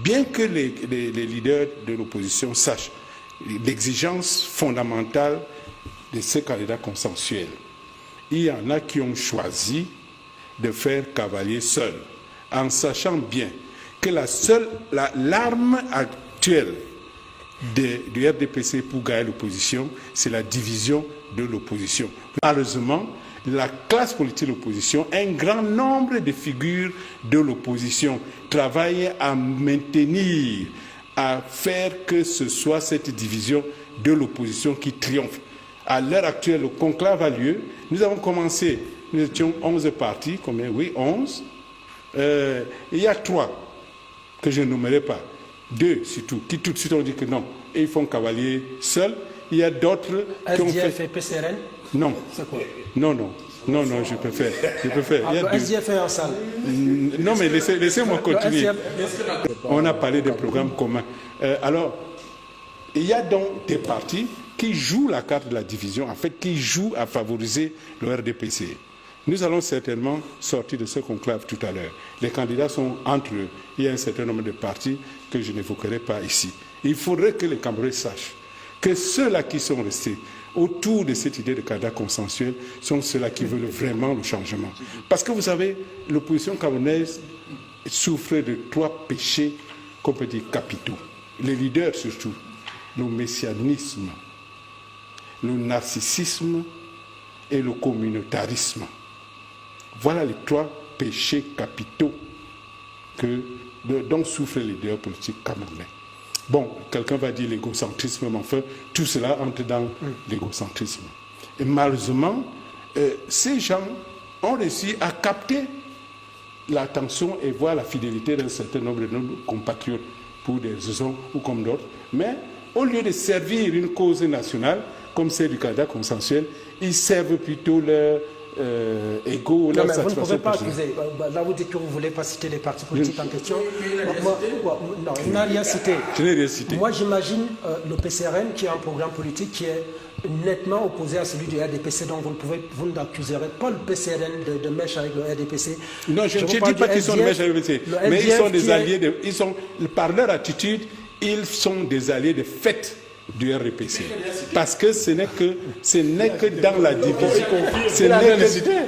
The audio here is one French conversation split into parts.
bien que les leaders de l'opposition sachent l'exigence fondamentale de ces candidats consensuels, il y en a qui ont choisi de faire cavalier seul, en sachant bien que l'arme actuelle du RDPC pour gagner l'opposition, c'est la division de l'opposition. Malheureusement, la classe politique de l'opposition, un grand nombre de figures de l'opposition travaillent à maintenir, à faire que ce soit cette division de l'opposition qui triomphe. À l'heure actuelle, le conclave a lieu. Nous avons commencé, nous étions 11 partis, combien? Oui, 11. Il y a 3 que je ne nommerai pas, 2 surtout, qui tout de suite ont dit que non, et ils font cavalier seul. Il y a d'autres qui ont fait... SDF et PCRN? Non. C'est quoi? Non, je peux faire. Il y a SDF est en salle. Non, mais laissez-moi continuer. On a parlé des programmes communs. Alors, il y a donc des partis qui jouent la carte de la division, en fait, qui jouent à favoriser le RDPC. Nous allons certainement sortir de ce conclave tout à l'heure. Les candidats sont entre eux. Il y a un certain nombre de partis que je n'évoquerai pas ici. Il faudrait que les Camerounais sachent que ceux-là qui sont restés autour de cette idée de candidat consensuel sont ceux-là qui veulent vraiment le changement. Parce que vous savez, l'opposition camerounaise souffre de 3 péchés qu'on peut dire capitaux. Les leaders surtout, le messianisme, le narcissisme et le communautarisme. Voilà les 3 péchés capitaux dont souffrent les leaders politiques camerounais. Bon, quelqu'un va dire l'égocentrisme, mais enfin, tout cela entre dans l'égocentrisme. Et malheureusement, ces gens ont réussi à capter l'attention et voir la fidélité d'un certain nombre de nos compatriotes pour des raisons ou comme d'autres. Mais au lieu de servir une cause nationale, comme celle du candidat consensuel, ils servent plutôt leur ego, leur satisfaction. Vous ne pouvez pas accuser. Là, vous dites que vous ne voulez pas citer les partis politiques en question. Non, il n'a rien cité. Je n'ai rien cité. Moi, j'imagine le PCRN qui a un programme politique qui est nettement opposé à celui du RDPC, donc vous n'accuserez pas le PCRN de mèche avec le RDPC. Non, je ne dis pas qu'ils sont de mèche avec le RDPC, mais ils sont des alliés, par leur attitude, ils sont des alliés de fait du RDPC. Parce que ce n'est que dans la division,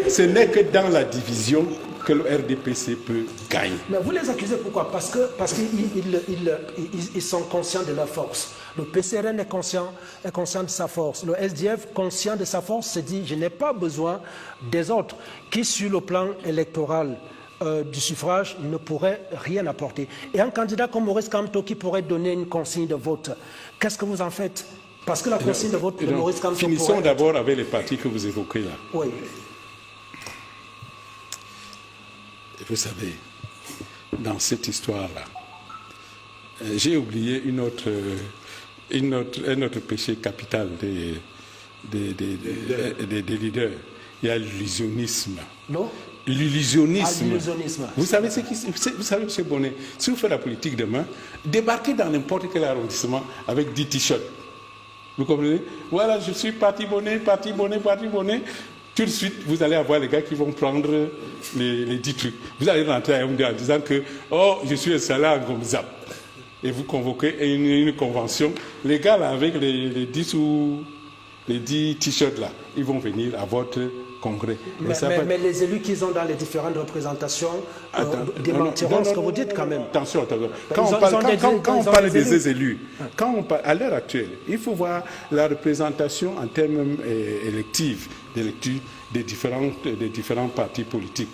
ce n'est que dans la division que le RDPC peut gagner. Mais vous les accusez pourquoi? Parce qu'ils sont conscients de leur force. Le PCRN est conscient de sa force. Le SDF, conscient de sa force, se dit « je n'ai pas besoin des autres » qui, sur le plan électoral du suffrage, ne pourraient rien apporter. Et un candidat comme Maurice Kamto qui pourrait donner une consigne de vote, qu'est-ce que vous en faites? Parce que la consigne de vote de Maurice Kamto... Finissons d'abord avec les partis que vous évoquez là. Oui. Vous savez, dans cette histoire-là, j'ai oublié un autre péché capital des leaders. Il y a l'illusionnisme. Non? L'illusionnisme. Vous savez, M. Bonnet, si vous faites la politique demain, débarquez dans n'importe quel arrondissement avec 10 t-shirts. Vous comprenez? Voilà, je suis parti Bonnet. Tout de suite, vous allez avoir les gars qui vont prendre les 10 trucs. Vous allez rentrer à Yaoundé en disant que « Oh, je suis installé à Gomzap ». Et vous convoquez une convention. Les gars, là, avec les 10 t-shirts, là, ils vont venir à votre congrès. Mais les élus qu'ils ont dans les différentes représentations démentiront ce que vous dites quand même. Attention. Quand on parle des élus, à l'heure actuelle, il faut voir la représentation en termes électifs des différents partis politiques.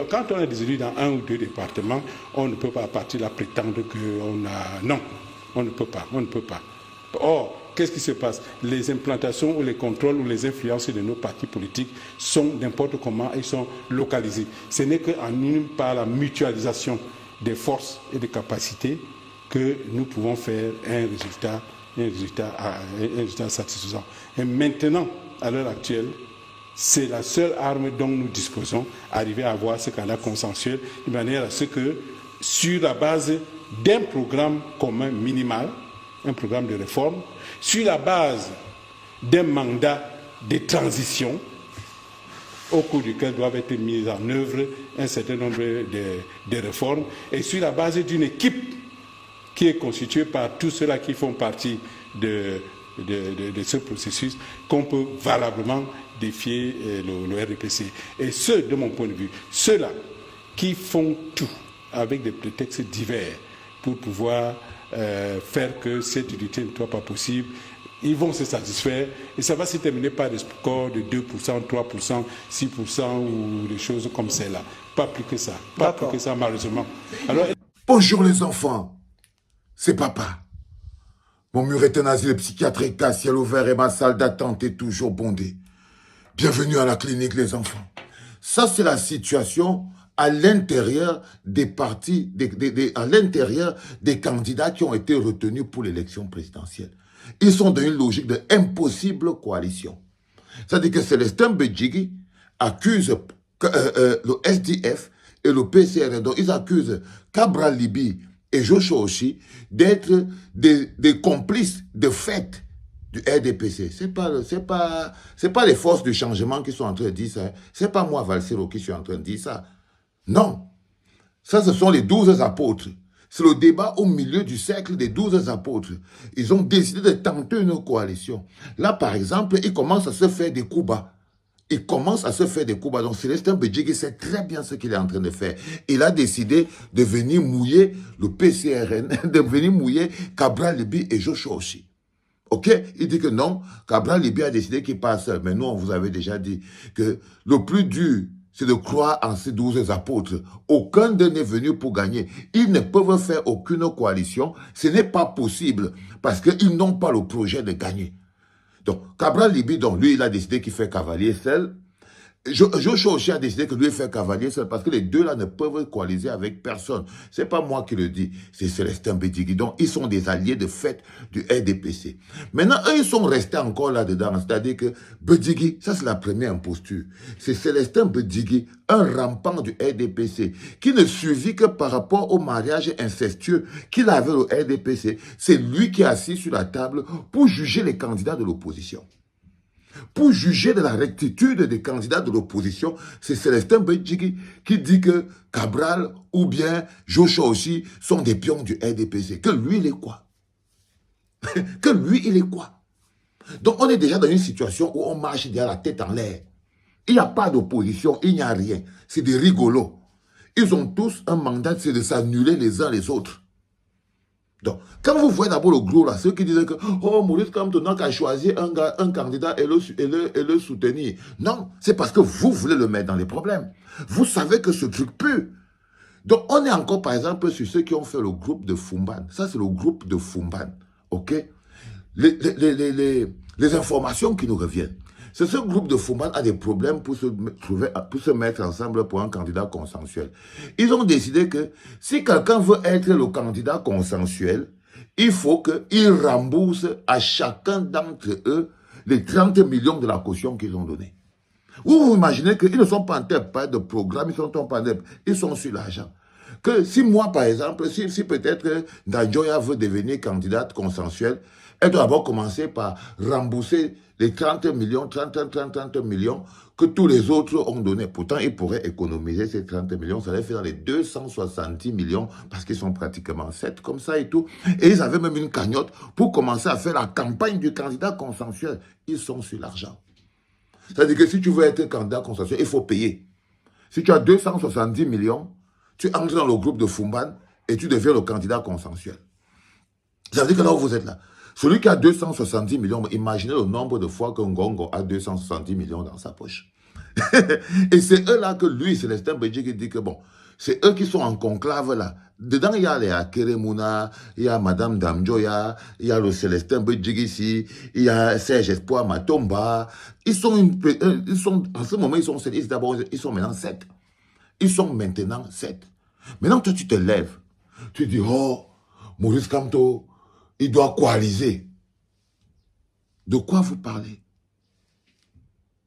Quand on a des élus dans 1 ou 2 départements, on ne peut pas partir là prétendre qu'on a... Non, on ne peut pas. Or, qu'est-ce qui se passe? Les implantations ou les contrôles ou les influences de nos partis politiques sont n'importe comment, ils sont localisés. Ce n'est par la mutualisation des forces et des capacités que nous pouvons faire un résultat satisfaisant. Et maintenant, à l'heure actuelle, c'est la seule arme dont nous disposons, arriver à avoir ce candidat consensuel, de manière à ce que, sur la base d'un programme commun minimal, un programme de réforme, sur la base d'un mandat de transition au cours duquel doivent être mises en œuvre un certain nombre de réformes, et sur la base d'une équipe qui est constitué par tous ceux-là qui font partie de ce processus, qu'on peut valablement défier le RDPC. Et ceux, de mon point de vue, ceux-là qui font tout avec des prétextes divers pour pouvoir faire que cette unité ne soit pas possible, ils vont se satisfaire et ça va se terminer par des scores de 2%, 3%, 6% ou des choses comme celle-là. Pas plus que ça. Pas plus que ça, malheureusement. Alors... Bonjour les enfants, c'est papa. Mon mur est un asile psychiatrique à ciel ouvert et ma salle d'attente est toujours bondée. Bienvenue à la clinique les enfants. Ça c'est la situation à l'intérieur des partis, à l'intérieur des candidats qui ont été retenus pour l'élection présidentielle. Ils sont dans une logique de impossible coalition. C'est-à-dire que Célestin Bédjigui accuse le SDF et le PCRN. Donc ils accusent Cabral Libi et Joshua Oshi d'être des complices de fait du RDPC. C'est pas les forces du changement qui sont en train de dire ça. C'est pas moi, Valsero, qui suis en train de dire ça. Non. Ça, ce sont les 12 apôtres. C'est le débat au milieu du cercle des 12 apôtres. Ils ont décidé de tenter une coalition. Là, par exemple, ils commencent à se faire des coups bas. Il commence à se faire des coups bas. Donc, Célestin Bédjigui sait très bien ce qu'il est en train de faire. Il a décidé de venir mouiller le PCRN, de venir mouiller Cabral Libi et Joshua Oshi. Ok? Il dit que non, Cabral Libi a décidé qu'il passe seul. Mais nous, on vous avait déjà dit que le plus dur, c'est de croire en ces 12 apôtres. Aucun d'eux n'est venu pour gagner. Ils ne peuvent faire aucune coalition. Ce n'est pas possible parce qu'ils n'ont pas le projet de gagner. Donc, Cabral Libi, donc, lui, il a décidé qu'il fait cavalier seul. Joshua Oshi a décidé que lui fait cavalier seul parce que les deux là ne peuvent coaliser avec personne. C'est pas moi qui le dis, c'est Célestin Bédjigui. Donc ils sont des alliés de fait du RDPC. Maintenant, eux, ils sont restés encore là-dedans. C'est-à-dire que Bédjigui, ça c'est la première imposture. C'est Célestin Bédjigui, un rampant du RDPC, qui ne suivit que par rapport au mariage incestueux qu'il avait au RDPC. C'est lui qui est assis sur la table pour juger les candidats de l'opposition. Pour juger de la rectitude des candidats de l'opposition, c'est Célestin Bédjigui qui dit que Cabral ou bien Joshua Oshi sont des pions du RDPC. Que lui, il est quoi? Que lui, il est quoi? Donc, on est déjà dans une situation où on marche derrière la tête en l'air. Il n'y a pas d'opposition, il n'y a rien. C'est des rigolos. Ils ont tous un mandat, c'est de s'annuler les uns les autres. Donc, quand vous voyez d'abord le gros là, ceux qui disaient que oh, Maurice Kamto n'a qu'à choisir un candidat et le soutenir. Non, c'est parce que vous voulez le mettre dans les problèmes. Vous savez que ce truc pue. Donc, on est encore, par exemple, sur ceux qui ont fait le groupe de Fumban. Ça, c'est le groupe de Fumban. OK? Les informations qui nous reviennent. C'est ce groupe de Fumban a des problèmes pour se mettre ensemble pour un candidat consensuel. Ils ont décidé que si quelqu'un veut être le candidat consensuel, il faut qu'il rembourse à chacun d'entre eux les 30 millions de la caution qu'ils ont donnée. Vous imaginez qu'ils ne sont pas en tête de programme, ils sont sur l'argent. Que si moi, par exemple, si peut-être Danjoya veut devenir candidate consensuelle, elle doit d'abord commencer par rembourser les 30 millions que tous les autres ont donnés. Pourtant, ils pourraient économiser ces 30 millions. Ça les fait dans les 270 millions parce qu'ils sont pratiquement 7 comme ça et tout. Et ils avaient même une cagnotte pour commencer à faire la campagne du candidat consensuel. Ils sont sur l'argent. C'est-à-dire que si tu veux être candidat consensuel, il faut payer. Si tu as 270 millions, tu entres dans le groupe de Fumban et tu deviens le candidat consensuel. Ça veut dire que là où vous êtes là, celui qui a 270 millions, imaginez le nombre de fois que Ngongo a 270 millions dans sa poche. Et c'est eux là que lui, Célestin Bédjigui, dit que bon, c'est eux qui sont en conclave là. Dedans, il y a les Akeremouna, il y a Madame Damjoya, il y a le Célestin Bédjigui ici, il y a Serge Espoir Matomba. En ce moment, ils sont maintenant 7. Ils sont maintenant 7. Maintenant, toi, tu te lèves. Tu dis, oh, Maurice Kamto, il doit coaliser. De quoi vous parlez?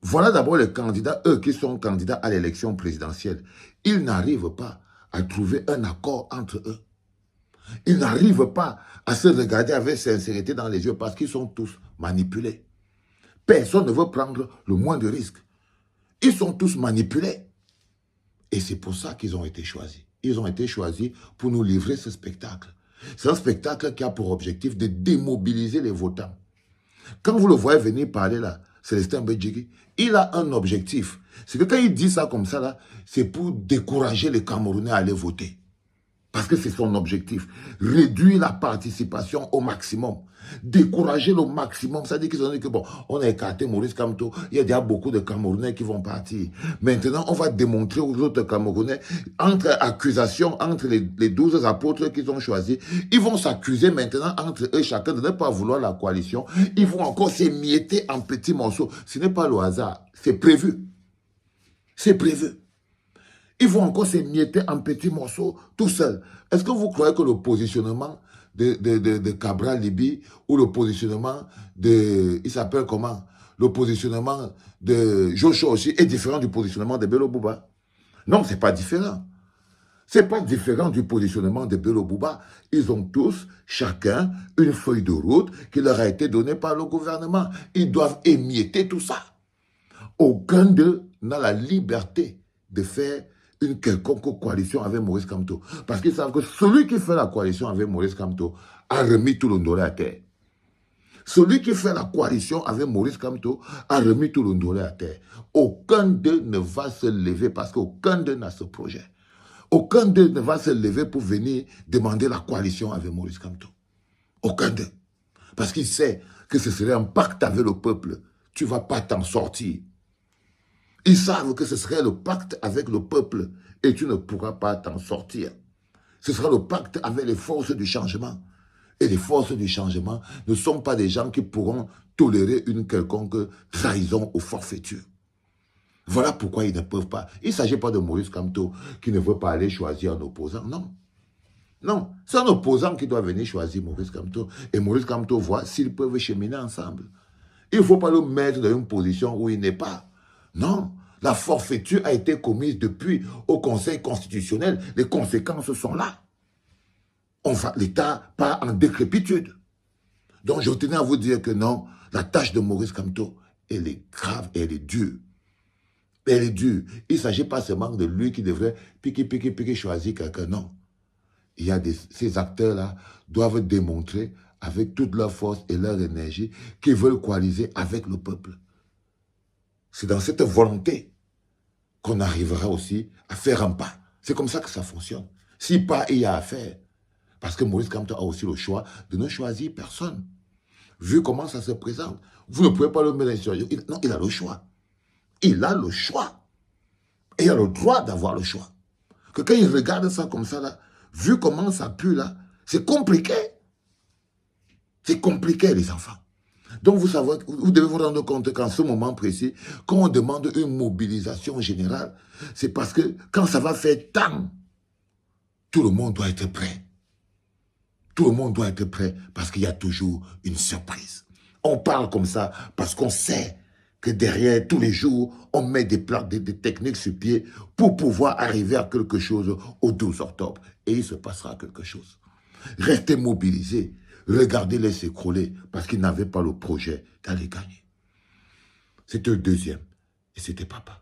Voilà d'abord les candidats, eux qui sont candidats à l'élection présidentielle. Ils n'arrivent pas à trouver un accord entre eux. Ils n'arrivent pas à se regarder avec sincérité dans les yeux parce qu'ils sont tous manipulés. Personne ne veut prendre le moindre risque. Ils sont tous manipulés. Et c'est pour ça qu'ils ont été choisis. Ils ont été choisis pour nous livrer ce spectacle. C'est un spectacle qui a pour objectif de démobiliser les votants. Quand vous le voyez venir parler là, Célestin Bédjigui, il a un objectif. C'est que quand il dit ça comme ça là, c'est pour décourager les Camerounais à aller voter. Parce que c'est son objectif. Réduire la participation au maximum. Décourager le maximum. Ça veut dire qu'ils ont dit que bon, on a écarté Maurice Kamto. Il y a déjà beaucoup de Camerounais qui vont partir. Maintenant, on va démontrer aux autres Camerounais, entre accusations, entre les 12 apôtres qu'ils ont choisis, ils vont s'accuser maintenant entre eux chacun de ne pas vouloir la coalition. Ils vont encore s'émietter en petits morceaux. Ce n'est pas le hasard. C'est prévu. C'est prévu. Ils vont encore s'émietter en petits morceaux tout seuls. Est-ce que vous croyez que le positionnement de Cabral Libi ou le positionnement de... Il s'appelle comment? Le positionnement de Joshua aussi est différent du positionnement de Bello Bouba? Non, c'est pas différent. C'est pas différent du positionnement de Bello Bouba. Ils ont tous, chacun, une feuille de route qui leur a été donnée par le gouvernement. Ils doivent émietter tout ça. Aucun d'eux n'a la liberté de faire une quelconque coalition avec Maurice Kamto. Parce qu'ils savent que celui qui fait la coalition avec Maurice Kamto a remis tout le Ndolé à terre. Celui qui fait la coalition avec Maurice Kamto a remis tout le Ndolé à terre. Aucun d'eux ne va se lever parce qu'aucun d'eux n'a ce projet. Aucun d'eux ne va se lever pour venir demander la coalition avec Maurice Kamto. Aucun d'eux. Parce qu'il sait que ce serait un pacte avec le peuple. Tu ne vas pas t'en sortir. Ils savent que ce serait le pacte avec le peuple et tu ne pourras pas t'en sortir. Ce sera le pacte avec les forces du changement. Et les forces du changement ne sont pas des gens qui pourront tolérer une quelconque trahison ou forfaiture. Voilà pourquoi ils ne peuvent pas. Il ne s'agit pas de Maurice Kamto qui ne veut pas aller choisir un opposant, non. Non, c'est un opposant qui doit venir choisir Maurice Kamto. Et Maurice Kamto voit s'ils peuvent cheminer ensemble. Il ne faut pas le mettre dans une position où il n'est pas. Non, la forfaiture a été commise depuis au Conseil constitutionnel. Les conséquences sont là. L'État part en décrépitude. Donc je tenais à vous dire que non, la tâche de Maurice Kamto, elle est grave et elle est dure. Elle est dure. Il ne s'agit pas seulement de lui qui devrait piquer, choisir quelqu'un. Non. Il y a ces acteurs-là doivent démontrer avec toute leur force et leur énergie qu'ils veulent coaliser avec le peuple. C'est dans cette volonté qu'on arrivera aussi à faire un pas. C'est comme ça que ça fonctionne. Si pas il y a à faire. Parce que Maurice Kamto a aussi le choix de ne choisir personne. Vu comment ça se présente, vous ne pouvez pas le mettre dans une situation. Non, il a le choix. Il a le choix. Et il a le droit d'avoir le choix. Que quand il regarde ça comme ça, là, vu comment ça pue, là, c'est compliqué. C'est compliqué, les enfants. Donc, vous savez, vous devez vous rendre compte qu'en ce moment précis, quand on demande une mobilisation générale, c'est parce que quand ça va faire tant, tout le monde doit être prêt. Tout le monde doit être prêt parce qu'il y a toujours une surprise. On parle comme ça parce qu'on sait que derrière, tous les jours, on met des techniques sur pied pour pouvoir arriver à quelque chose au 12 octobre. Et il se passera quelque chose. Restez mobilisés. Regardez-les s'écrouler parce qu'ils n'avaient pas le projet d'aller gagner. C'était le deuxième et c'était papa.